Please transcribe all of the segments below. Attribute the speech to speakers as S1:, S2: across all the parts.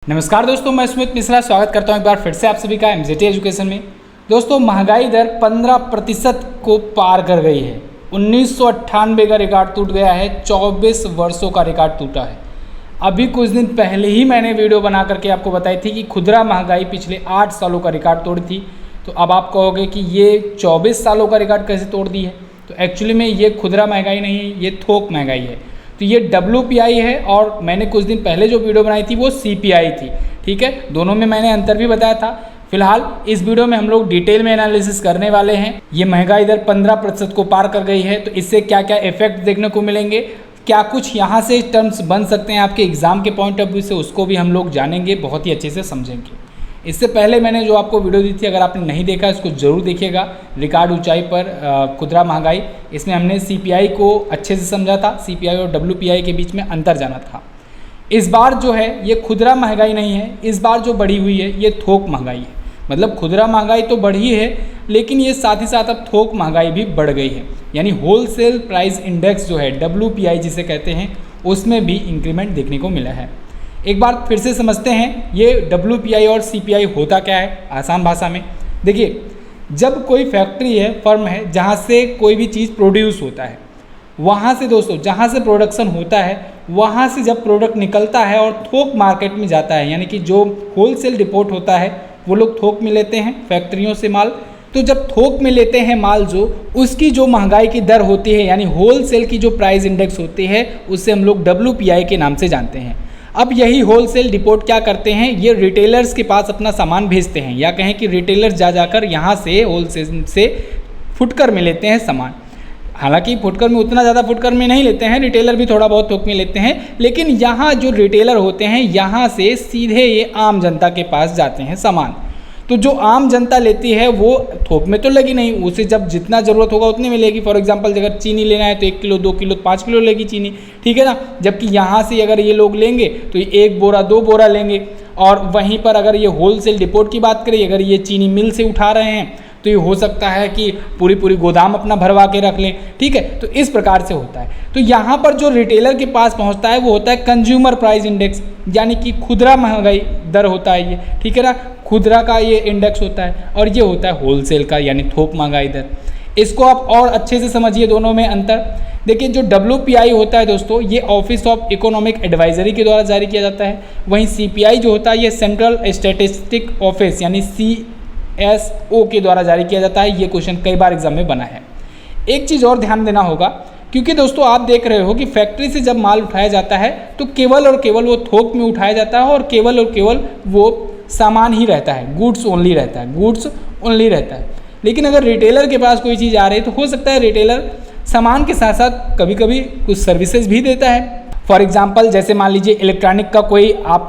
S1: नमस्कार दोस्तों, मैं सुमित मिश्रा स्वागत करता हूं एक बार फिर से आप सभी का एमजेटी एजुकेशन में। दोस्तों, महंगाई दर 15% को पार कर गई है। 1998 का रिकॉर्ड टूट गया है, 24 वर्षों का रिकॉर्ड टूटा है। अभी कुछ दिन पहले ही मैंने वीडियो बना करके आपको बताई थी कि खुदरा महंगाई पिछले 8 सालों का रिकॉर्ड तोड़ी थी। तो अब आप कहोगे कि ये 24 सालों का रिकॉर्ड कैसे तोड़ दी है। तो एक्चुअली में ये खुदरा महंगाई नहीं है, ये थोक महंगाई है। तो ये WPI है और मैंने कुछ दिन पहले जो वीडियो बनाई थी वो CPI थी। ठीक है, दोनों में मैंने अंतर भी बताया था। फिलहाल इस वीडियो में हम लोग डिटेल में एनालिसिस करने वाले हैं। ये महंगाई दर 15% को पार कर गई है, तो इससे क्या क्या इफेक्ट देखने को मिलेंगे, क्या कुछ यहाँ से टर्म्स बन सकते हैं आपके एग्जाम के पॉइंट ऑफ व्यू से, उसको भी हम लोग जानेंगे, बहुत ही अच्छे से समझेंगे। इससे पहले मैंने जो आपको वीडियो दी थी, अगर आपने नहीं देखा इसको ज़रूर देखिएगा। रिकॉर्ड ऊंचाई पर खुदरा महंगाई, इसमें हमने CPI को अच्छे से समझा था, CPI और WPI के बीच में अंतर जाना था। इस बार जो है ये खुदरा महंगाई नहीं है, इस बार जो बढ़ी हुई है ये थोक महंगाई है। मतलब खुदरा महंगाई तो बढ़ी है, लेकिन ये साथ ही साथ अब थोक महंगाई भी बढ़ गई है। यानी होलसेल प्राइस इंडेक्स जो है WPI जिसे कहते हैं, उसमें भी इंक्रीमेंट देखने को मिला है। एक बार फिर से समझते हैं ये WPI और CPI होता क्या है आसान भाषा में। देखिए, जब कोई फैक्ट्री है, फर्म है, जहाँ से कोई भी चीज़ प्रोड्यूस होता है, वहाँ से दोस्तों जहाँ से प्रोडक्शन होता है, वहाँ से जब प्रोडक्ट निकलता है और थोक मार्केट में जाता है, यानी कि जो होलसेल डिपोट होता है वो लोग थोक में लेते हैं फैक्ट्रियों से माल। तो जब थोक में लेते हैं माल, जो उसकी जो महंगाई की दर होती है, यानी होलसेल की जो प्राइस इंडेक्स होती है, उससे हम लोग WPI के नाम से जानते हैं। अब यही होलसेल डिपोट क्या करते हैं, ये रिटेलर्स के पास अपना सामान भेजते हैं, या कहें कि रिटेलर्स जाकर यहाँ से होलसेल से फुटकर में लेते हैं सामान। हालांकि फुटकर में उतना ज़्यादा फुटकर में नहीं लेते हैं, रिटेलर भी थोड़ा बहुत थोक में लेते हैं, लेकिन यहाँ जो रिटेलर होते हैं यहाँ से सीधे ये आम जनता के पास जाते हैं सामान। तो जो आम जनता लेती है वो थोक में तो लगी नहीं, उसे जब जितना ज़रूरत होगा उतने में लेगी। फॉर एग्जांपल अगर चीनी लेना है तो 1 किलो 2 किलो 5 किलो लेगी चीनी, ठीक है ना। जबकि यहाँ से अगर ये लोग लेंगे तो 1 बोरा 2 बोरा लेंगे। और वहीं पर अगर ये होलसेल डिपोट की बात करें, अगर ये चीनी मिल से उठा रहे हैं तो ये हो सकता है कि पूरी गोदाम अपना भरवा के रख लें, ठीक है। तो इस प्रकार से होता है। तो यहाँ पर जो रिटेलर के पास पहुँचता है वो होता है कंज्यूमर प्राइस इंडेक्स, यानी कि खुदरा महंगाई दर होता है ये, ठीक है ना। खुदरा का ये इंडेक्स होता है और ये होता है होलसेल का, यानी थोक महंगाई दर। इसको आप और अच्छे से समझिए, दोनों में अंतर देखिए। जो WPI होता है दोस्तों, ये ऑफिस ऑफ इकोनॉमिक एडवाइजरी के द्वारा जारी किया जाता है। वहीं CPI जो होता है ये सेंट्रल स्टैटिस्टिक ऑफिस यानी CSO के द्वारा जारी किया जाता है। ये क्वेश्चन कई बार एग्जाम में बना है। एक चीज़ और ध्यान देना होगा, क्योंकि दोस्तों आप देख रहे हो कि फैक्ट्री से जब माल उठाया जाता है तो केवल और केवल वो थोक में उठाया जाता है और केवल वो सामान ही रहता है, गुड्स ओनली रहता है, गुड्स ओनली रहता है। लेकिन अगर रिटेलर के पास कोई चीज़ आ रही है तो हो सकता है रिटेलर सामान के साथ साथ कभी कभी कुछ सर्विसेज भी देता है। फॉर एग्जांपल जैसे मान लीजिए इलेक्ट्रॉनिक का कोई आप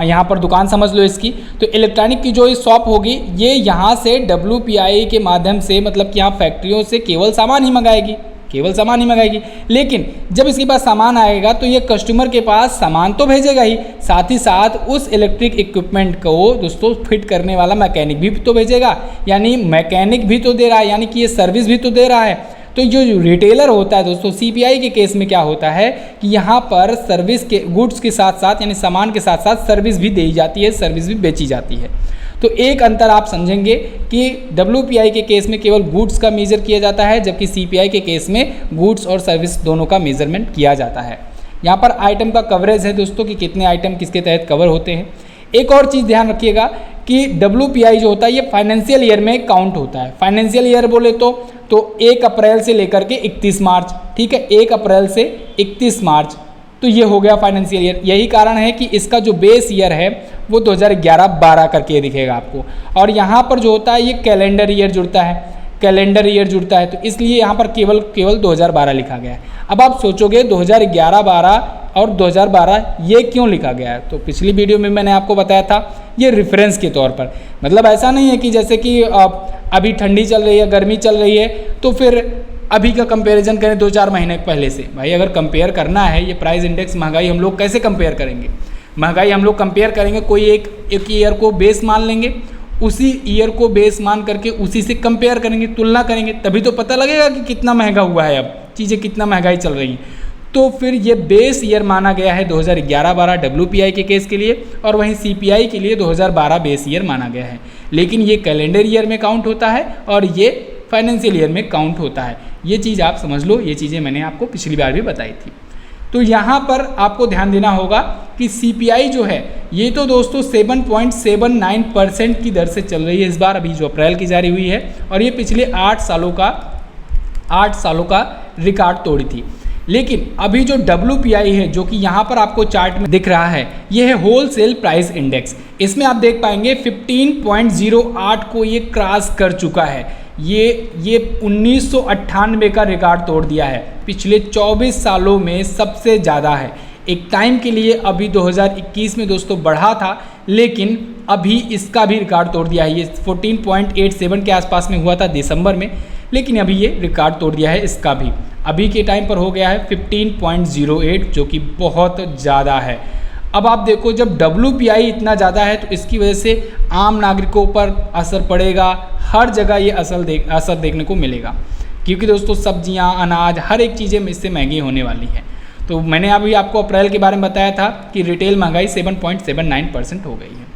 S1: यहाँ पर दुकान समझ लो इसकी, तो इलेक्ट्रॉनिक की जो शॉप होगी ये यहाँ से WPI के माध्यम से, मतलब कि यहाँ फैक्ट्रियों से केवल सामान ही मंगाएगी, केवल सामान ही मंगाएगी। लेकिन जब इसके पास सामान आएगा तो ये कस्टमर के पास सामान तो भेजेगा ही, साथ ही साथ उस इलेक्ट्रिक इक्विपमेंट को दोस्तों फिट करने वाला मैकेनिक भी तो भेजेगा, यानी मैकेनिक भी तो दे रहा है, यानी कि ये सर्विस भी तो दे रहा है। तो जो रिटेलर होता है दोस्तों, CPI के केस में क्या होता है कि यहाँ पर सर्विस के गुड्स के साथ साथ, यानी सामान के साथ साथ सर्विस भी दी जाती है, सर्विस भी बेची जाती है। तो एक अंतर आप समझेंगे कि WPI के केस में केवल गुड्स का मेजर किया जाता है, जबकि CPI के केस में गुड्स और सर्विस दोनों का मेजरमेंट किया जाता है। यहाँ पर आइटम का कवरेज है दोस्तों कि कितने आइटम किसके तहत कवर होते हैं। एक और चीज़ ध्यान रखिएगा कि WPI जो होता है ये फाइनेंशियल ईयर में काउंट होता है। फाइनेंशियल ईयर बोले तो 1 अप्रैल से लेकर के 31 मार्च, ठीक है, 1 अप्रैल से 31 मार्च, तो ये हो गया फाइनेंशियल ईयर। यही कारण है कि इसका जो बेस ईयर है वो 2011-12 करके दिखेगा आपको। और यहाँ पर जो होता है ये कैलेंडर ईयर जुड़ता है, कैलेंडर ईयर जुड़ता है, तो इसलिए यहाँ पर केवल 2012 लिखा गया है। अब आप सोचोगे 2011-12 और 2012 ये क्यों लिखा गया है, तो पिछली वीडियो में मैंने आपको बताया था ये रेफरेंस के तौर पर। मतलब ऐसा नहीं है कि जैसे कि अभी ठंडी चल रही है, गर्मी चल रही है, तो फिर अभी का कंपैरिजन करें 2-4 महीने पहले से। भाई अगर कंपेयर करना है ये प्राइस इंडेक्स महंगाई, हम लोग कैसे कंपेयर करेंगे महंगाई? हम लोग कंपेयर करेंगे कोई एक ईयर को बेस मान लेंगे, उसी ईयर को बेस मान करके उसी से कंपेयर करेंगे, तुलना करेंगे, तभी तो पता लगेगा कि कितना महंगा हुआ है, अब चीज़ें कितना महंगाई चल रही हैं। तो फिर ये बेस ईयर माना गया है 2011-12 WPI के केस के लिए, और वहीं CPI के लिए 2012 बेस ईयर माना गया है। लेकिन ये कैलेंडर ईयर में काउंट होता है और ये फाइनेंशियल ईयर में काउंट होता है। ये चीज़ आप समझ लो, ये चीज़ें मैंने आपको पिछली बार भी बताई थी। तो यहाँ पर आपको ध्यान देना होगा कि CPI जो है ये तो दोस्तों 7.79% की दर से चल रही है इस बार, अभी जो अप्रैल की जारी हुई है, और ये पिछले 8 सालों का रिकॉर्ड तोड़ी थी। लेकिन अभी जो WPI है, जो कि यहाँ पर आपको चार्ट में दिख रहा है, ये है होलसेल प्राइस इंडेक्स। इसमें आप देख पाएंगे 15.08 को ये क्रॉस कर चुका है। ये 1998 का रिकॉर्ड तोड़ दिया है, पिछले 24 सालों में सबसे ज़्यादा है। एक टाइम के लिए अभी 2021 में दोस्तों बढ़ा था, लेकिन अभी इसका भी रिकॉर्ड तोड़ दिया है। ये 14.87 के आसपास में हुआ था दिसंबर में, लेकिन अभी ये रिकॉर्ड तोड़ दिया है इसका भी। अभी के टाइम पर हो गया है 15.08, जो कि बहुत ज़्यादा है। अब आप देखो, जब WPI इतना ज़्यादा है तो इसकी वजह से आम नागरिकों पर असर पड़ेगा, हर जगह ये असर देखने को मिलेगा, क्योंकि दोस्तों सब्जियां, अनाज, हर एक चीज़ें इससे महंगी होने वाली है। तो मैंने अभी आपको अप्रैल के बारे में बताया था कि रिटेल महंगाई 7.79% हो गई है।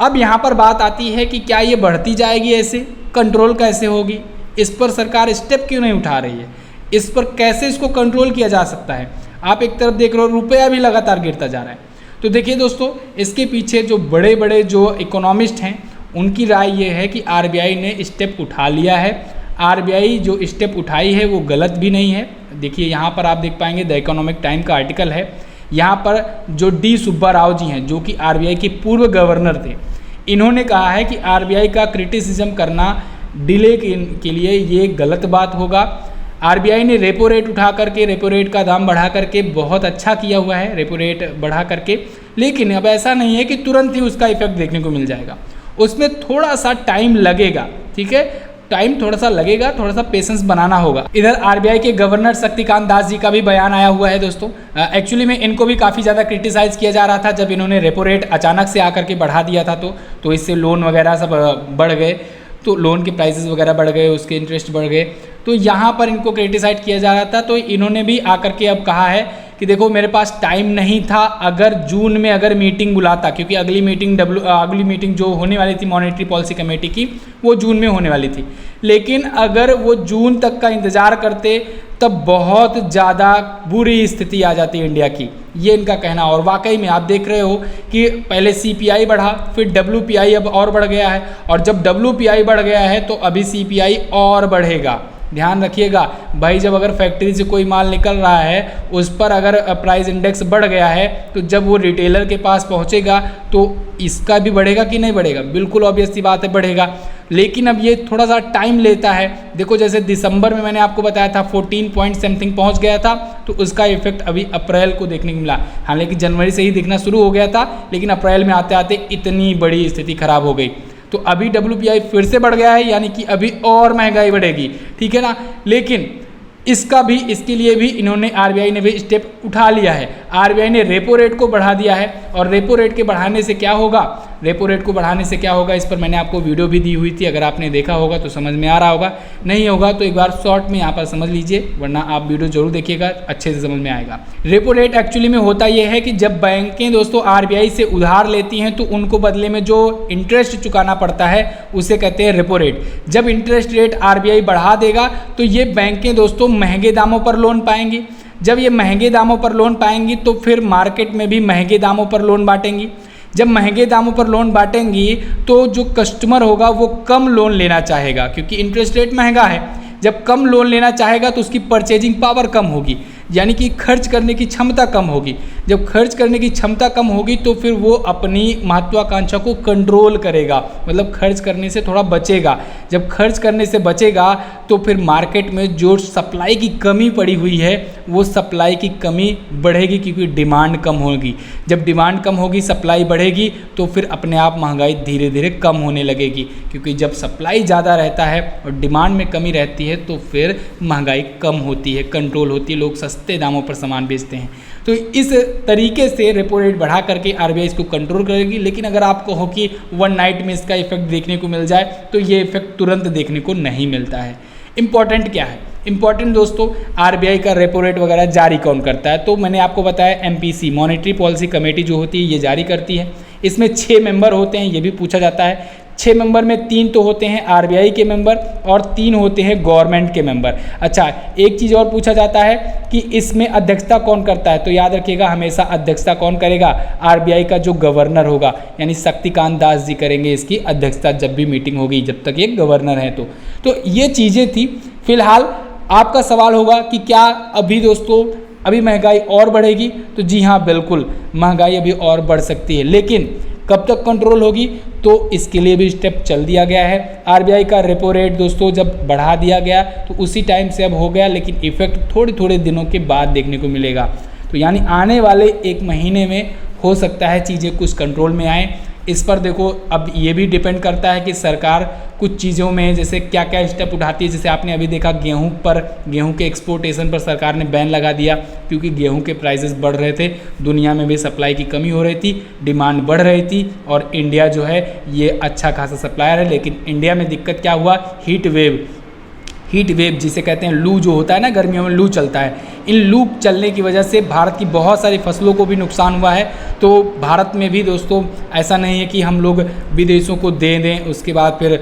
S1: अब यहाँ पर बात आती है कि क्या ये बढ़ती जाएगी, ऐसे कंट्रोल कैसे होगी, इस पर सरकार स्टेप क्यों नहीं उठा रही है, इस पर कैसे इसको कंट्रोल किया जा सकता है। आप एक तरफ देख रहे हो रुपया भी लगातार गिरता जा रहा है। तो देखिए दोस्तों, इसके पीछे जो बड़े बड़े जो इकोनॉमिस्ट हैं उनकी राय ये है कि RBI ने स्टेप उठा लिया है। RBI जो स्टेप उठाई है वो गलत भी नहीं है। देखिए यहाँ पर आप देख पाएंगे, द इकोनॉमिक टाइम का आर्टिकल है। यहाँ पर जो D सुब्बा राव जी हैं, जो कि RBI के पूर्व गवर्नर थे, इन्होंने कहा है कि RBI का क्रिटिसिज्म करना डिले के लिए ये गलत बात होगा। RBI ने रेपो रेट उठा करके, रेपो रेट का दाम बढ़ा करके बहुत अच्छा किया हुआ है, रेपो रेट बढ़ा करके। लेकिन अब ऐसा नहीं है कि तुरंत ही उसका इफेक्ट देखने को मिल जाएगा, उसमें थोड़ा सा टाइम लगेगा। ठीक है, टाइम थोड़ा सा लगेगा, थोड़ा सा पेशेंस बनाना होगा। इधर RBI के गवर्नर शक्तिकांत दास जी का भी बयान आया हुआ है दोस्तों। एक्चुअली में इनको भी काफ़ी ज़्यादा क्रिटिसाइज़ किया जा रहा था जब इन्होंने रेपो रेट अचानक से आकर के बढ़ा दिया था, तो इससे लोन वगैरह सब बढ़ गए, तो लोन के प्राइसेस वगैरह बढ़ गए, उसके इंटरेस्ट बढ़ गए। तो यहाँ पर इनको क्रिटिसाइज किया जा रहा था, तो इन्होंने भी आकर के अब कहा है कि देखो मेरे पास टाइम नहीं था, अगर जून में अगर मीटिंग बुलाता, क्योंकि अगली मीटिंग जो होने वाली थी मॉनेटरी पॉलिसी कमेटी की, वो जून में होने वाली थी। लेकिन अगर वो जून तक का इंतज़ार करते तब बहुत ज़्यादा बुरी स्थिति आ जाती है इंडिया की, ये इनका कहना। और वाकई में आप देख रहे हो कि पहले CPI बढ़ा, फिर WPI अब और बढ़ गया है, और जब WPI बढ़ गया है तो अभी CPI और बढ़ेगा। ध्यान रखिएगा भाई, जब अगर फैक्ट्री से कोई माल निकल रहा है, उस पर अगर प्राइस इंडेक्स बढ़ गया है, तो जब वो रिटेलर के पास पहुंचेगा तो इसका भी बढ़ेगा कि नहीं बढ़ेगा? बिल्कुल ऑब्वियस सी बात है, बढ़ेगा। लेकिन अब ये थोड़ा सा टाइम लेता है। देखो जैसे दिसंबर में मैंने आपको बताया था 14 पॉइंट समथिंग पहुँच गया था, तो उसका इफेक्ट अभी अप्रैल को देखने को मिला। हालांकि जनवरी से ही दिखना शुरू हो गया था, लेकिन अप्रैल में आते आते इतनी बड़ी स्थिति खराब हो गई। तो अभी WPI फिर से बढ़ गया है, यानी कि अभी और महंगाई बढ़ेगी। ठीक है ना, लेकिन इसके लिए भी इन्होंने RBI ने भी स्टेप उठा लिया है। RBI ने रेपो रेट को बढ़ा दिया है, और रेपो रेट के बढ़ाने से क्या होगा, रेपो रेट को बढ़ाने से क्या होगा, इस पर मैंने आपको वीडियो भी दी हुई थी। अगर आपने देखा होगा तो समझ में आ रहा होगा, नहीं होगा तो एक बार शॉर्ट में यहाँ पर समझ लीजिए, वरना आप वीडियो जरूर देखिएगा, अच्छे से समझ में आएगा। रेपो रेट एक्चुअली में होता यह है कि जब बैंकें दोस्तों RBI से उधार लेती हैं तो उनको बदले में जो इंटरेस्ट चुकाना पड़ता है उसे कहते हैं रेपो रेट। जब इंटरेस्ट रेट RBI बढ़ा देगा तो ये बैंकें दोस्तों महंगे दामों पर लोन पाएंगी। जब ये महंगे दामों पर लोन पाएंगी तो फिर मार्केट में भी महंगे दामों पर लोन बांटेंगी। जब महंगे दामों पर लोन बांटेंगी तो जो कस्टमर होगा वो कम लोन लेना चाहेगा, क्योंकि इंटरेस्ट रेट महंगा है। जब कम लोन लेना चाहेगा तो उसकी परचेजिंग पावर कम होगी, यानी कि खर्च करने की क्षमता कम होगी। जब खर्च करने की क्षमता कम होगी तो फिर वो अपनी महत्वाकांक्षा को कंट्रोल करेगा, मतलब खर्च करने से थोड़ा बचेगा। जब खर्च करने से बचेगा तो फिर मार्केट में जो सप्लाई की कमी पड़ी हुई है वो सप्लाई की कमी बढ़ेगी, क्योंकि डिमांड कम होगी। जब डिमांड कम होगी, सप्लाई बढ़ेगी, तो फिर अपने आप महंगाई धीरे धीरे कम होने लगेगी, क्योंकि जब सप्लाई ज़्यादा रहता है और डिमांड में कमी रहती है तो फिर महंगाई कम होती है, कंट्रोल होती है, लोग सस्ते दामों पर सामान बेचते हैं। तो इस तरीके से रेपो रेट बढ़ा करके RBI इसको कंट्रोल करेगी। लेकिन अगर आप कहो कि वन नाइट में इसका इफेक्ट देखने को मिल जाए, तो ये इफेक्ट तुरंत देखने को नहीं मिलता है। इम्पॉर्टेंट क्या है, इंपॉर्टेंट दोस्तों, आरबीआई का रेपो रेट वगैरह जारी कौन करता है? तो मैंने आपको बताया एमपीसी, मॉनेटरी पॉलिसी कमेटी जो होती है ये जारी करती है। इसमें 6 मेंबर होते हैं, ये भी पूछा जाता है। 6 मेंबर में 3 तो होते हैं आरबीआई के मेंबर और 3 होते हैं गवर्नमेंट के मेंबर। अच्छा, एक चीज़ और पूछा जाता है कि इसमें अध्यक्षता कौन करता है? तो याद रखिएगा, हमेशा अध्यक्षता कौन करेगा? आरबीआई का जो गवर्नर होगा, यानी शक्तिकांत दास जी करेंगे इसकी अध्यक्षता जब भी मीटिंग होगी, जब तक ये गवर्नर है। तो ये चीज़ें थी। फिलहाल आपका सवाल होगा कि क्या अभी दोस्तों अभी महंगाई और बढ़ेगी? तो जी हाँ, बिल्कुल महंगाई अभी और बढ़ सकती है, लेकिन कब तक कंट्रोल होगी? तो इसके लिए भी स्टेप चल दिया गया है। आरबीआई का रेपो रेट दोस्तों जब बढ़ा दिया गया तो उसी टाइम से अब हो गया, लेकिन इफेक्ट थोड़े थोड़े दिनों के बाद देखने को मिलेगा। तो यानी आने वाले 1 महीने में हो सकता है चीज़ें कुछ कंट्रोल में आए। इस पर देखो, अब ये भी डिपेंड करता है कि सरकार कुछ चीज़ों में जैसे क्या क्या स्टेप उठाती है। जैसे आपने अभी देखा गेहूं के एक्सपोर्टेशन पर सरकार ने बैन लगा दिया, क्योंकि गेहूं के प्राइसेस बढ़ रहे थे, दुनिया में भी सप्लाई की कमी हो रही थी, डिमांड बढ़ रही थी और इंडिया जो है ये अच्छा खासा सप्लायर है। लेकिन इंडिया में दिक्कत क्या हुआ? हीट वेव जिसे कहते हैं, लू जो होता है ना, गर्मियों में लू चलता है। इन लू चलने की वजह से भारत की बहुत सारी फसलों को भी नुकसान हुआ है। तो भारत में भी दोस्तों ऐसा नहीं है कि हम लोग विदेशों को दे दें उसके बाद फिर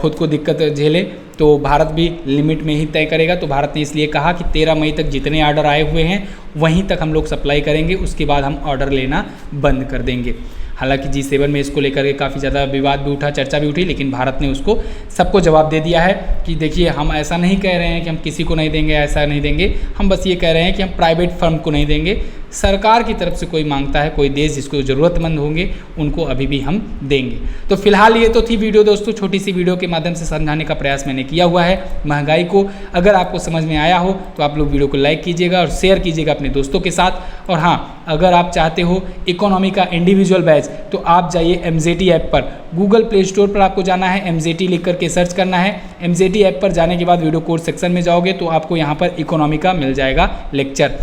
S1: खुद को दिक्कत झेलें। तो भारत भी लिमिट में ही तय करेगा। तो भारत ने इसलिए कहा कि 13 मई तक जितने ऑर्डर आए हुए हैं वहीं तक हम लोग सप्लाई करेंगे, उसके बाद हम ऑर्डर लेना बंद कर देंगे। हालांकि G7 में इसको लेकर के काफ़ी ज़्यादा विवाद भी उठा, चर्चा भी उठी, लेकिन भारत ने उसको सबको जवाब दे दिया है कि देखिए, हम ऐसा नहीं कह रहे हैं कि हम किसी को नहीं देंगे, ऐसा नहीं देंगे। हम बस ये कह रहे हैं कि हम प्राइवेट फर्म को नहीं देंगे, सरकार की तरफ से कोई मांगता है, कोई देश जिसको ज़रूरतमंद होंगे उनको अभी भी हम देंगे। तो फिलहाल ये तो थी वीडियो दोस्तों, छोटी सी वीडियो के माध्यम से समझाने का प्रयास मैंने किया हुआ है महंगाई को। अगर आपको समझ में आया हो तो आप लोग वीडियो को लाइक कीजिएगा और शेयर कीजिएगा अपने दोस्तों के साथ। और हाँ, अगर आप चाहते हो इकोनॉमी का इंडिविजुअल बैच तो आप जाइए MZT ऐप पर, गूगल प्ले स्टोर पर आपको जाना है, MZT लिख करके सर्च करना है। MZT ऐप पर जाने के बाद वीडियो कोर्स सेक्शन में जाओगे तो आपको यहाँ पर इकोनॉमी का मिल जाएगा लेक्चर।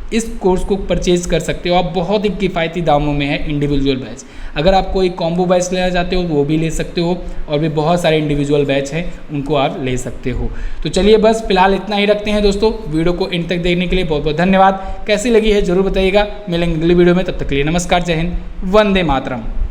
S1: इस कोर्स को परचेज कर सकते हो आप, बहुत ही किफ़ायती दामों में है इंडिविजुअल बैच। अगर आप कोई कॉम्बो बैच लेना चाहते हो वो भी ले सकते हो, और भी बहुत सारे इंडिविजुअल बैच हैं उनको आप ले सकते हो। तो चलिए बस फिलहाल इतना ही रखते हैं दोस्तों। वीडियो को इन तक देखने के लिए बहुत बहुत धन्यवाद। कैसी लगी है ज़रूर बताइएगा। मिलेंगे अगली वीडियो में, तब तक के लिए नमस्कार, जय हिंद, वंदे मातरम।